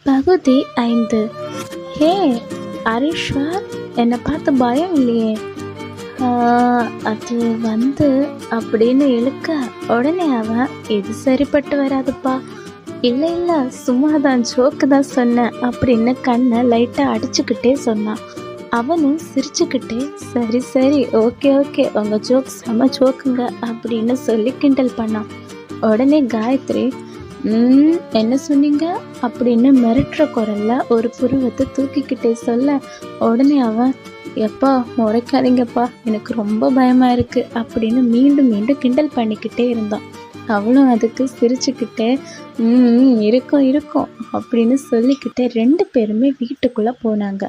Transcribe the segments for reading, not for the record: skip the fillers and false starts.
பகுதி 5. ஹே அரீஸ்வர், என்னை பார்த்து பயம் இல்லையே? அது வந்து அப்படின்னு இழுக்க உடனே அவன், இது சரிப்பட்டு வராதுப்பா, இல்லை இல்லை சும்மா தான் ஜோக்கு தான் சொன்னேன் அப்படின்னு கண்ணை லைட்டாக அடிச்சுக்கிட்டே சொன்னான். அவனும் சிரிச்சுக்கிட்டே, சரி சரி, ஓகே ஓகே, உங்கள் ஜோக் செம ஜோக்குங்க அப்படின்னு சொல்லி கிண்டல் பண்ணான். உடனே காயத்ரி, என்ன சொன்னீங்க அப்படின்னு மிரட்டுற குரல்ல ஒரு புருவத்தை தூக்கிக்கிட்டே சொல்ல, உடனே அவன், எப்பா முறைக்காதீங்கப்பா, எனக்கு ரொம்ப பயமா இருக்கு அப்படின்னு மீண்டும் மீண்டும் கிண்டல் பண்ணிக்கிட்டே இருந்தான். அவளும் அதுக்கு சிரிச்சுக்கிட்டே, இருக்கும் இருக்கும் அப்படின்னு சொல்லிக்கிட்டே 2 பேருமே வீட்டுக்குள்ளே போனாங்க.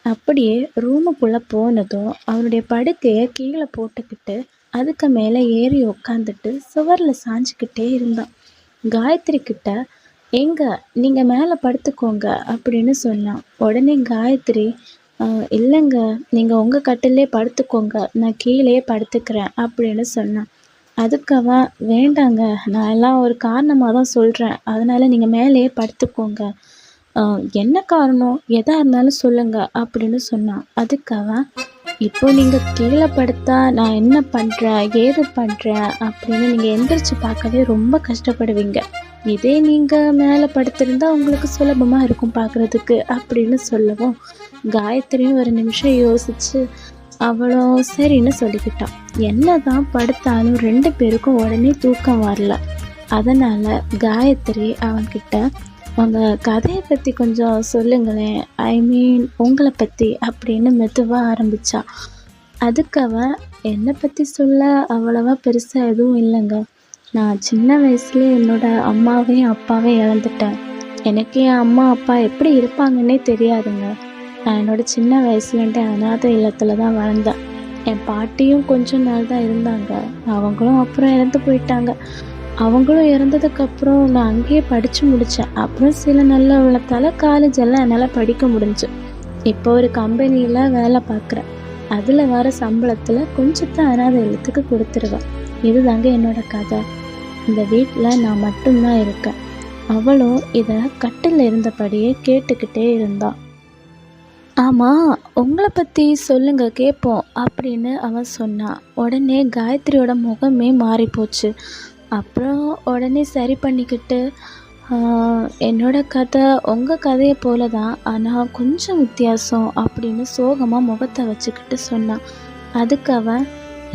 அப்படியே ரூமுக்குள்ளே போனதும் அவனுடைய படுக்கையை கீழே போட்டுக்கிட்டு அதுக்கு மேலே ஏறி உக்காந்துட்டு சுவரில் சாஞ்சிக்கிட்டே இருந்தான். காயத்ரி கிட்ட, எங்க நீங்கள் மேலே படுத்துக்கோங்க அப்படின்னு சொன்னான். உடனே காயத்ரி, இல்லைங்க, நீங்கள் உங்கள் கட்டிலே படுத்துக்கோங்க, நான் கீழே படுத்துக்கிறேன் அப்படின்னு சொன்னான். அதுக்கு அவன், வேண்டாங்க, நான் எல்லாம் ஒரு காரணமாக தான் சொல்கிறேன், அதனால் நீங்கள் மேலேயே படுத்துக்கோங்க, என்ன காரணம் எதாக இருந்தாலும் சொல்லுங்க அப்படின்னு சொன்னான். அதுக்கு அவன், இப்போ நீங்கள் கீழே படுத்தா நான் என்ன பண்ணுறேன் ஏது பண்ணுறேன் அப்படின்னு நீங்கள் எந்திரிச்சு பார்க்கவே ரொம்ப கஷ்டப்படுவீங்க, இதே நீங்கள் மேலே படுத்திருந்தா உங்களுக்கு சுலபமாக இருக்கும் பார்க்குறதுக்கு அப்படின்னு சொல்லவும், காயத்ரியும் ஒரு நிமிஷம் யோசிச்சு அவளும் சரின்னு சொல்லிக்கிட்டான். என்ன தான் படுத்தாலும் 2 பேருக்கும் உடனே தூக்கம் வரல. அதனால் காயத்ரி அவன்கிட்ட, உங்கள் கதையை பற்றி கொஞ்சம் சொல்லுங்களேன், ஐ மீன் உங்களை பற்றி அப்படின்னு மெதுவாக ஆரம்பித்தா. அதுக்கு அவன், என்னை பற்றி சொல்ல அவ்வளவா பெருசாக எதுவும் இல்லைங்க, நான் சின்ன வயசுல என்னோடய அம்மாவையும் அப்பாவையும் இழந்துட்டேன். எனக்கு என் அம்மா அப்பா எப்படி இருப்பாங்கன்னே தெரியாதுங்க. நான் என்னோடய சின்ன வயசுலேருந்தே அனாதை இல்லத்தில் தான் வளர்ந்தேன். என் பாட்டியும் கொஞ்ச நாள் தான் இருந்தாங்க, அவங்களும் அப்புறம் இறந்து போயிட்டாங்க. அவங்களும் இறந்ததுக்கப்புறம் நான் அங்கேயே படித்து முடித்தேன். அப்புறம் சில நல்ல உள்ளத்தால் காலேஜ் எல்லாம் என்னால் படிக்க முடிஞ்சு. இப்போ ஒரு கம்பெனியில் வேலை பார்க்குறேன். அதில் வர சம்பளத்தில் கொஞ்சத்தை அனாதை இல்லத்துக்கு கொடுத்துருவேன். இதுதாங்க என்னோட கதை. இந்த வீட்டில் நான் மட்டும்தான் இருக்கேன். அவளும் இதை கட்டில் இருந்தபடியே கேட்டுக்கிட்டே இருந்தான். ஆமாம், உங்களை பற்றி சொல்லுங்க கேட்போம் அப்படின்னு அவன் சொன்னான். உடனே காயத்ரியோட முகமே மாறிப்போச்சு. அப்புறம் உடனே சரி பண்ணிக்கிட்டு, என்னோட கதை உங்கள் கதையை போல தான், ஆனால் கொஞ்சம் வித்தியாசம் அப்படின்னு சோகமாக முகத்தை வச்சுக்கிட்டு சொன்னான். அதுக்கு அவன்,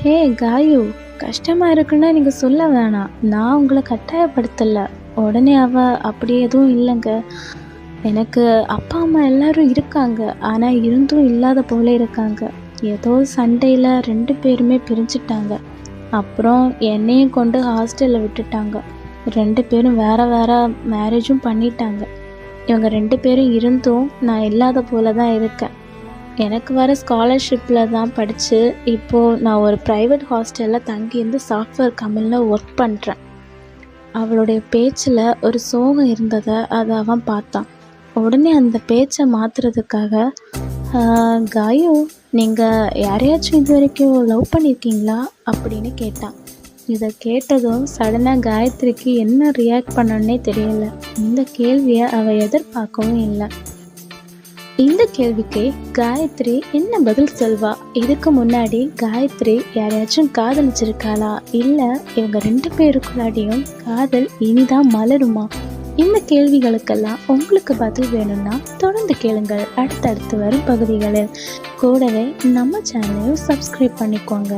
ஹே காயு, கஷ்டமாக இருக்குன்னா நீங்கள் சொல்ல வேணாம், நான் உங்களை கட்டாயப்படுத்தலை. உடனே அவள், அப்படி எதுவும் இல்லைங்க, எனக்கு அப்பா அம்மா எல்லோரும் இருக்காங்க, ஆனால் இருந்தும் இல்லாத போல இருக்காங்க. ஏதோ சண்டையில் 2 பேருமே பிரிஞ்சிட்டாங்க. அப்புறம் என்னையும் கொண்டு ஹாஸ்டலில் விட்டுட்டாங்க. 2 பேரும் வேறு வேறு மேரேஜும் பண்ணிட்டாங்க. இவங்க 2 பேரும் இருந்தும் நான் இல்லாத போல தான் இருக்கேன். எனக்கு வர ஸ்காலர்ஷிப்பில் தான் படித்து இப்போது நான் ஒரு ப்ரைவேட் ஹாஸ்டலில் தங்கியிருந்து சாஃப்ட்வேர் கம்பெனியில் ஒர்க் பண்ணுறேன். அவளுடைய பேச்சில் ஒரு சோகம் இருந்ததை அதை அவன் பார்த்தான். உடனே அந்த பேச்சை மாற்றுறதுக்காக, காயு, நீங்கள் யாரையாச்சும் இது வரைக்கும் லவ் பண்ணியிருக்கீங்களா அப்படின்னு கேட்டான். இதை கேட்டதும் சடனாக காயத்ரிக்கு என்ன ரியாக்ட் பண்ணணுன்னே தெரியல. இந்த கேள்வியை அவள் எதிர்பார்க்கவும் இல்லை. இந்த கேள்விக்கு காயத்ரி என்ன பதில் சொல்வா? இதுக்கு முன்னாடி காயத்ரி யாரையாச்சும் காதலிச்சிருக்காளா, இல்லை இவங்க 2 பேருக்குள்ளாடியும் காதல் இனிதான் மலருமா? இந்த கேள்விகளுக்கெல்லாம் உங்களுக்கு பதில் வேணும்னா தொடர்ந்து கேளுங்கள் அடுத்தடுத்து வரும் பகுதிகளில். கூடவே நம்ம சேனலையும் சப்ஸ்கிரைப் பண்ணிக்கோங்க.